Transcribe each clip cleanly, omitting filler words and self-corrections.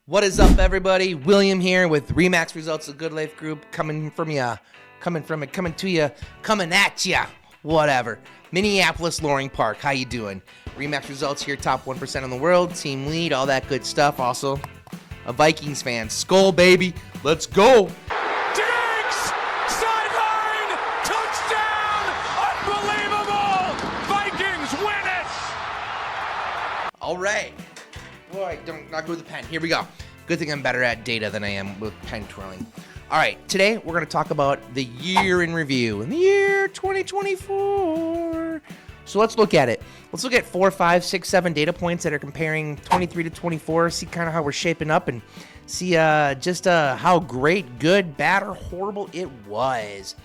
What is up, everybody? William here with Remax Results, a Good Life Group, coming at ya, whatever. Minneapolis, Loring Park, how you doing? Remax Results here, top 1% in the world, team lead, all that good stuff. Also, a Vikings fan. Skull, baby, let's go. Diggs! Sideline! Touchdown! Unbelievable! Vikings win it! All right. Boy, don't not go with the pen. Here we go. Good thing I'm better at data than I am with pen twirling. All right, today we're going to talk about the year in review in the year 2024. So let's look at it. Let's look at 4, 5, 6, 7 data points that are comparing 23 to 24. See kind of how we're shaping up and see just how great, good, bad, or horrible it was.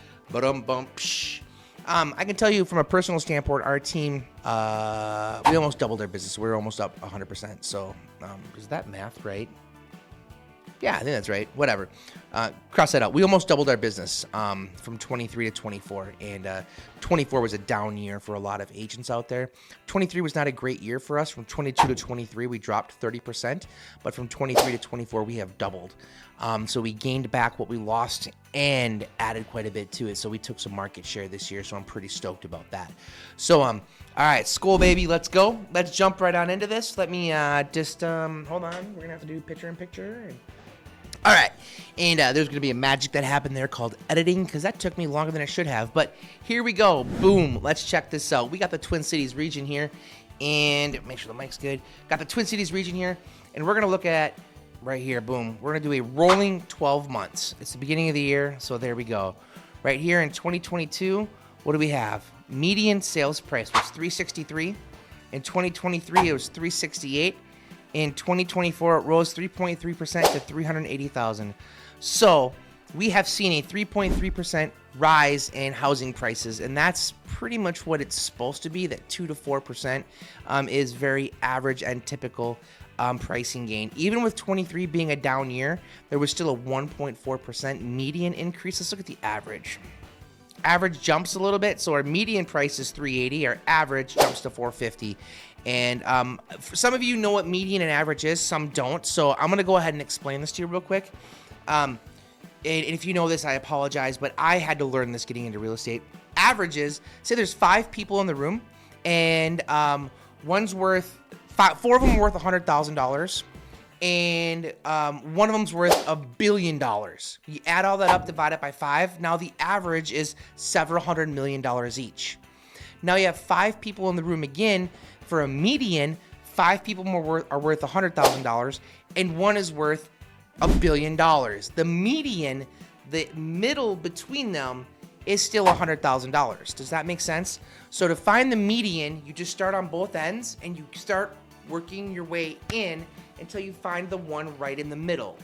I can tell you from a personal standpoint, our team, we almost doubled our business. We're almost up 100%. So is that math right? Yeah, I think that's right. Whatever. Cross that out. We almost doubled our business from 23 to 24. And 24 was a down year for a lot of agents out there. 23 was not a great year for us. From 22 to 23, we dropped 30%. But from 23 to 24, we have doubled. So we gained back what we lost and added quite a bit to it. So we took some market share this year. So I'm pretty stoked about that. So, all right, school baby, let's go. Let's jump right on into this. Let me just, hold on. We're going to have to do picture in picture. All right, and there's going to be a magic that happened there called editing because that took me longer than it should have. But here we go. Boom. Let's check this out. We got the Twin Cities region here, and make sure the mic's good. Got the Twin Cities region here, and we're going to look at right here. Boom. We're going to do a rolling 12 months. It's the beginning of the year, so there we go. Right here in 2022, what do we have? Median sales price was $363. In 2023, it was $368. In 2024, it rose 3.3% to $380,000. So we have seen a 3.3% rise in housing prices, and that's pretty much what it's supposed to be. That 2 to 4% is very average and typical pricing gain. Even with 23 being a down year, there was still a 1.4% median increase. Let's look at the average. Average jumps a little bit, so our median price is $380. Our average jumps to $450. And some of you know what median and average is, some don't. So I'm going to go ahead and explain this to you real quick. And if you know this, I apologize, but I had to learn this getting into real estate. Averages, say there's 5 people in the room, and one's worth, 4 of them are worth $100,000, and one of them's worth $1 billion. You add all that up, divide it by 5. Now the average is several $100 million each. Now you have 5 people in the room again. For a median, 5 people are worth $100,000, and one is worth $1 billion. The median, the middle between them, is still $100,000. Does that make sense? So to find the median, you just start on both ends, and you start working your way in until you find the one right in the middle.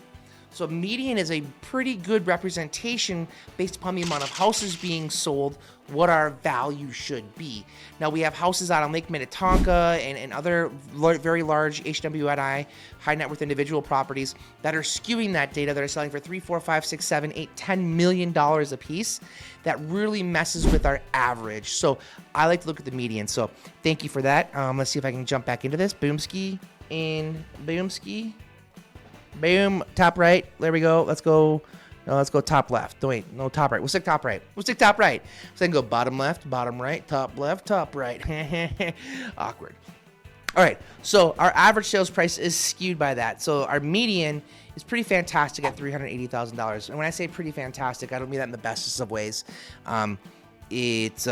So median is a pretty good representation based upon the amount of houses being sold, what our value should be. Now we have houses out on Lake Minnetonka and other very large HWNI, high net worth individual properties that are skewing that data, that are selling for $3, $4, $5, $6, $7, $8, $10 million a piece. That really messes with our average. So I like to look at the median. So thank you for that. Let's see if I can jump back into this. Boomski and boomski. Boom, top right. There we go. Let's go. No, let's go top left. Wait, no, top right. We'll stick top right. So I can go bottom left, bottom right, top left, top right. Awkward. All right. So our average sales price is skewed by that. So our median is pretty fantastic at $380,000. And when I say pretty fantastic, I don't mean that in the bestest of ways. It's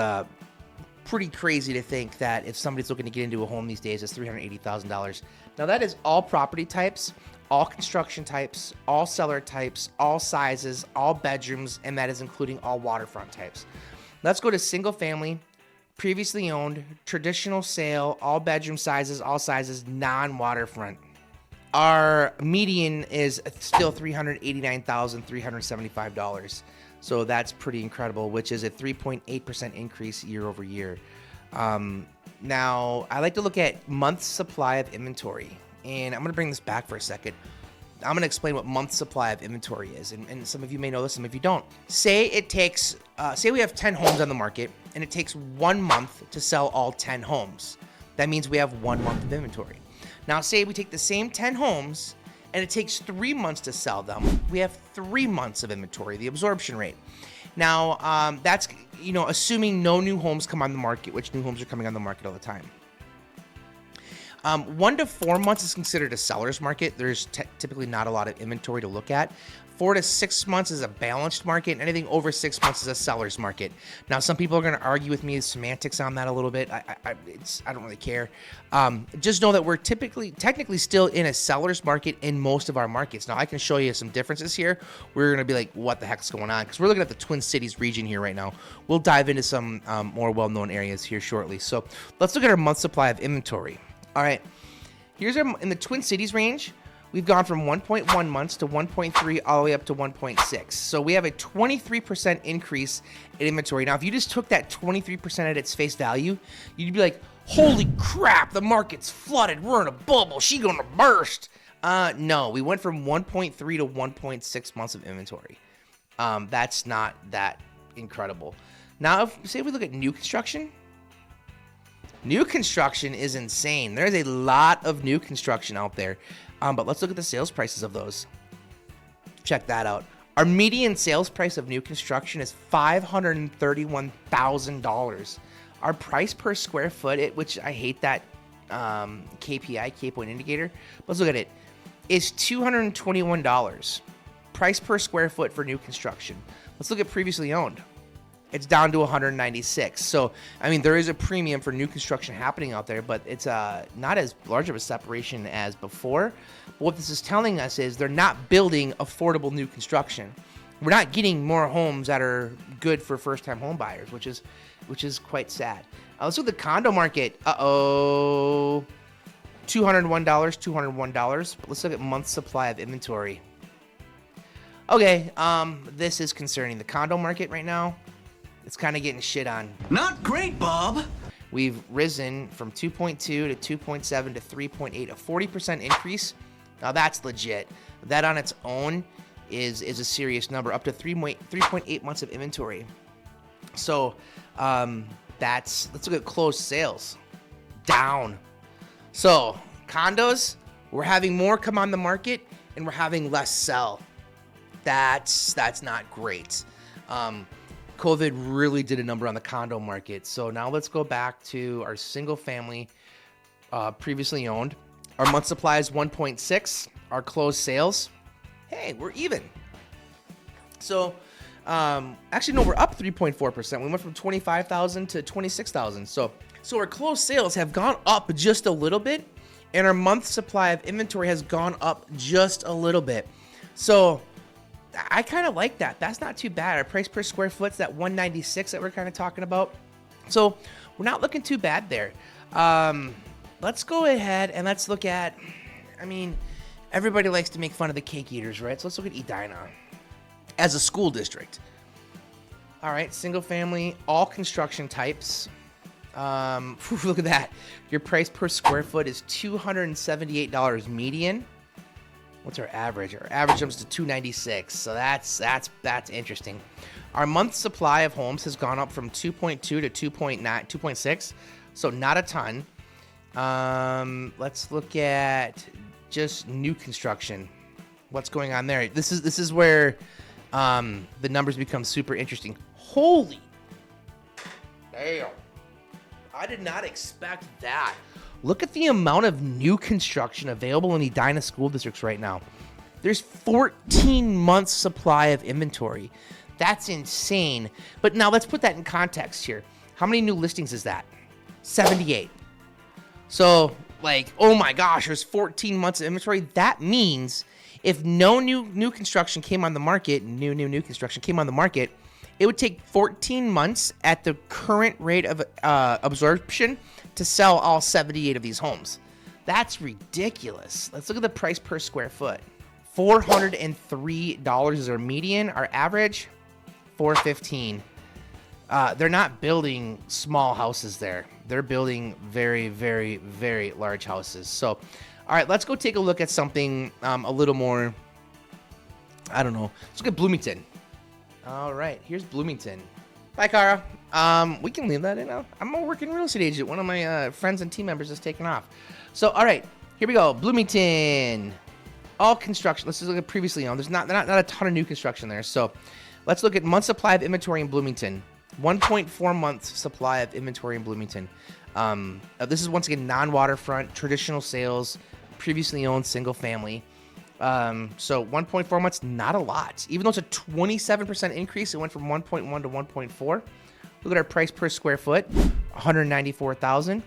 pretty crazy to think that if somebody's looking to get into a home these days, it's $380,000. Now that is all property types, all construction types, all seller types, all sizes, all bedrooms, and that is including all waterfront types. Let's go to single family, previously owned, traditional sale, all bedroom sizes, all sizes, non-waterfront. Our median is still $389,375. So that's pretty incredible, which is a 3.8% increase year over year. Now, I like to look at month's supply of inventory. And I'm going to bring this back for a second. I'm going to explain what month's supply of inventory is. And some of you may know this, some of you don't. Say it takes, say we have 10 homes on the market, and it takes 1 month to sell all 10 homes. That means we have 1 month of inventory. Now, say we take the same 10 homes and it takes 3 months to sell them, we have 3 months of inventory, the absorption rate. Now, that's, assuming no new homes come on the market, which new homes are coming on the market all the time. 1 to 4 months is considered a seller's market. There's typically not a lot of inventory to look at. 4 to 6 months is a balanced market, and anything over 6 months is a seller's market. Now, some people are going to argue with me the semantics on that a little bit. I don't really care. Just know that we're technically still in a seller's market in most of our markets. Now, I can show you some differences here. We're going to be like, what the heck's going on? Because we're looking at the Twin Cities region here right now. We'll dive into some more well-known areas here shortly. So let's look at our month supply of inventory. All right, here's in the Twin Cities range. We've gone from 1.1 months to 1.3 all the way up to 1.6. So we have a 23% increase in inventory. Now, if you just took that 23% at its face value, you'd be like, holy crap, the market's flooded. We're in a bubble. She's going to burst. No, we went from 1.3 to 1.6 months of inventory. That's not that incredible. Now, say we look at new construction. New construction is insane. There's a lot of new construction out there. But let's look at the sales prices of those. Check that out. Our median sales price of new construction is $531,000. Our price per square foot, which I hate that KPI, key point indicator. Let's look at it. Is $221. Price per square foot for new construction. Let's look at previously owned. It's down to 196. So, I mean, there is a premium for new construction happening out there, but it's not as large of a separation as before. But what this is telling us is they're not building affordable new construction. We're not getting more homes that are good for first-time home buyers, which is quite sad. Let's look at the condo market. $201, $201. But let's look at month supply of inventory. Okay, this is concerning. The condo market right now, it's kind of getting shit on. Not great, Bob. We've risen from 2.2 to 2.7 to 3.8, a 40% increase. Now that's legit. That on its own is a serious number, up to 3.8 months of inventory. So let's look at closed sales. Down. So condos, we're having more come on the market and we're having less sell. That's not great. COVID really did a number on the condo market. So now let's go back to our single family previously owned. Our month supply is 1.6. Our closed sales, hey, we're even. So actually, no, we're up 3.4%. We went from 25,000 to 26,000. So our closed sales have gone up just a little bit, and our month supply of inventory has gone up just a little bit. So I kind of like that. That's not too bad. Our price per square foot's that 196 that we're kind of talking about. So we're not looking too bad there. Let's go ahead and let's look at, everybody likes to make fun of the cake eaters, right? So let's look at Edina as a school district. All right, single family, all construction types. Look at that. Your price per square foot is $278 median. What's our average? Our average jumps to 296. So that's interesting. Our month supply of homes has gone up from 2.2 to 2.6. So not a ton. Let's look at just new construction. What's going on there? This is where the numbers become super interesting. Holy damn. I did not expect that. Look at the amount of new construction available in Edina school districts right now. There's 14 months supply of inventory. That's insane. But now let's put that in context here. How many new listings is that? 78. So, oh my gosh, there's 14 months of inventory. That means if no new construction came on the market, new construction came on the market, it would take 14 months at the current rate of absorption to sell all 78 of these homes. That's ridiculous. Let's look at the price per square foot. $403 is our median. Our average, $415. They're not building small houses there. They're building very, very, very large houses. So, all right, let's go take a look at something a little more, I don't know. Let's look at Bloomington. All right, here's Bloomington. Bye, Kara. We can leave that in now. I'm a working real estate agent. One of my friends and team members is taking off. So, all right, here we go. Bloomington. all construction. Let's just look at previously owned. There's not a ton of new construction there. So let's look at month supply of inventory in Bloomington. 1.4 months supply of inventory in Bloomington. This is once again non-waterfront, traditional sales, previously owned single family. So 1.4 months, not a lot. Even though it's a 27% increase, it went from 1.1 to 1.4. Look at our price per square foot, $194,000.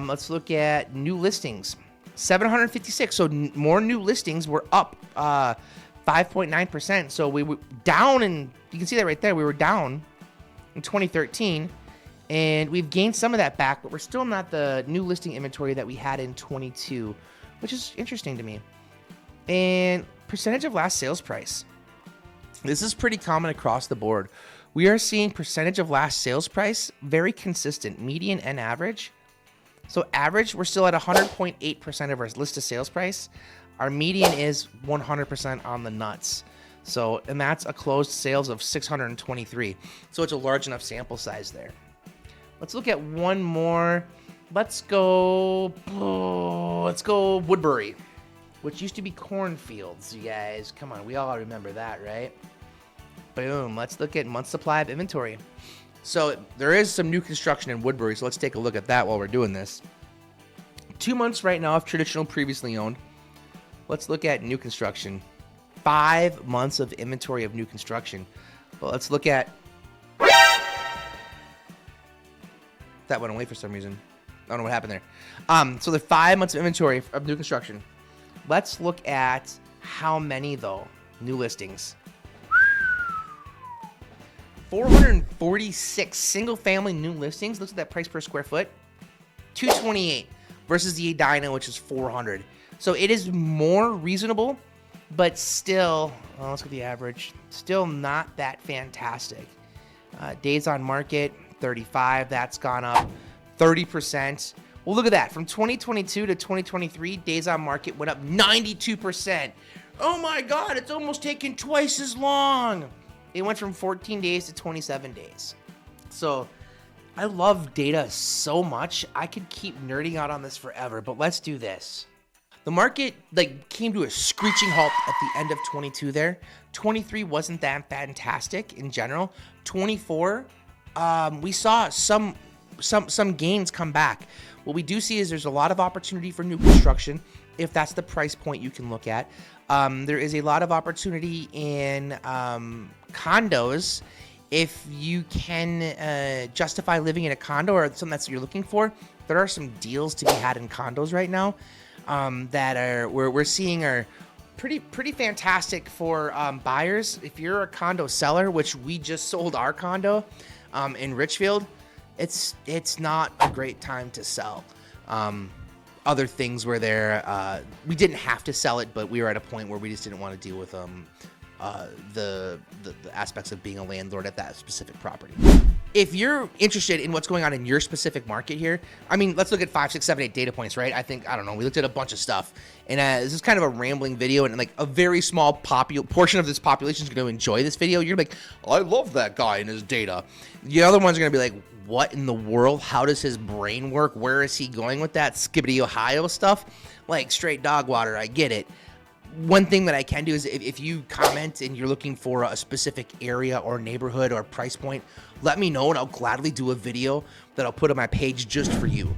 Let's look at new listings, 756. So more new listings were up 5.9%. So we were down, and you can see that right there. We were down in 2013, and we've gained some of that back, but we're still not the new listing inventory that we had in 22, which is interesting to me. And percentage of last sales price. This is pretty common across the board. We are seeing percentage of last sales price very consistent, median and average. So average, we're still at 100.8% of our list of sales price. Our median is 100% on the nuts. So, and that's a closed sales of 623. So it's a large enough sample size there. Let's look at one more. Let's go Woodbury, which used to be cornfields, you guys. Come on, we all remember that, right? Boom. Let's look at month supply of inventory. So there is some new construction in Woodbury, so let's take a look at that while we're doing this. 2 months right now of traditional previously owned. Let's look at new construction. 5 months of inventory of new construction. Well, let's look at... That went away for some reason. I don't know what happened there. So the 5 months of inventory of new construction. Let's look at how many, though, new listings. 446 single-family new listings. Look at that price per square foot. $228 versus the Edina, which is $400. So it is more reasonable, but still, well, let's look at the average. Still not that fantastic. Days on market, 35. That's gone up 30%. Well, look at that. From 2022 to 2023, days on market went up 92%. Oh my God, it's almost taken twice as long. It went from 14 days to 27 days. So I love data so much. I could keep nerding out on this forever, but let's do this. The market came to a screeching halt at the end of 22 there. 23 wasn't that fantastic in general. 24, we saw some gains come back. What we do see is there's a lot of opportunity for new construction if that's the price point you can look at. There is a lot of opportunity in condos if you can justify living in a condo or something that's what you're looking for. There are some deals to be had in condos right now that we're seeing are pretty fantastic for buyers. If you're a condo seller, which we just sold our condo in Richfield, it's not a great time to sell. Other things were there. We didn't have to sell it, but we were at a point where we just didn't want to deal with the aspects of being a landlord at that specific property. If you're interested in what's going on in your specific market here, I mean, let's look at 5, 6, 7, 8 data points, right? I don't know. We looked at a bunch of stuff, and this is kind of a rambling video, and like a very small portion of this population is going to enjoy this video. You're like, I love that guy and his data. The other ones are going to be like, what in the world? How does his brain work? Where is he going with that Skibbity Ohio stuff? Like straight dog water. I get it. One thing that I can do is if you comment and you're looking for a specific area or neighborhood or price point, let me know and I'll gladly do a video that I'll put on my page just for you.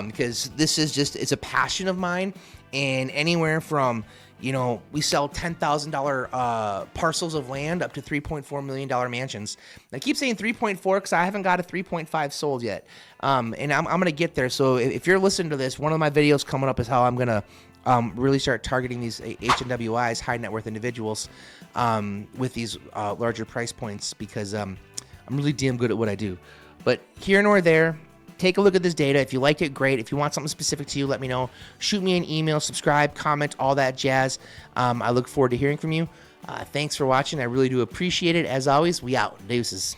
Because this is it's a passion of mine, and anywhere from, we sell $10,000 parcels of land up to $3.4 million mansions. I keep saying 3.4 because I haven't got a 3.5 sold yet. And I'm going to get there. So if you're listening to this, one of my videos coming up is how I'm going to really start targeting these HNWIs, high net worth individuals, with these larger price points, because I'm really damn good at what I do. But here nor there, take a look at this data. If you liked it, great. If you want something specific to you, let me know. Shoot me an email, subscribe, comment, all that jazz. I look forward to hearing from you. Thanks for watching. I really do appreciate it. As always, we out. Deuces.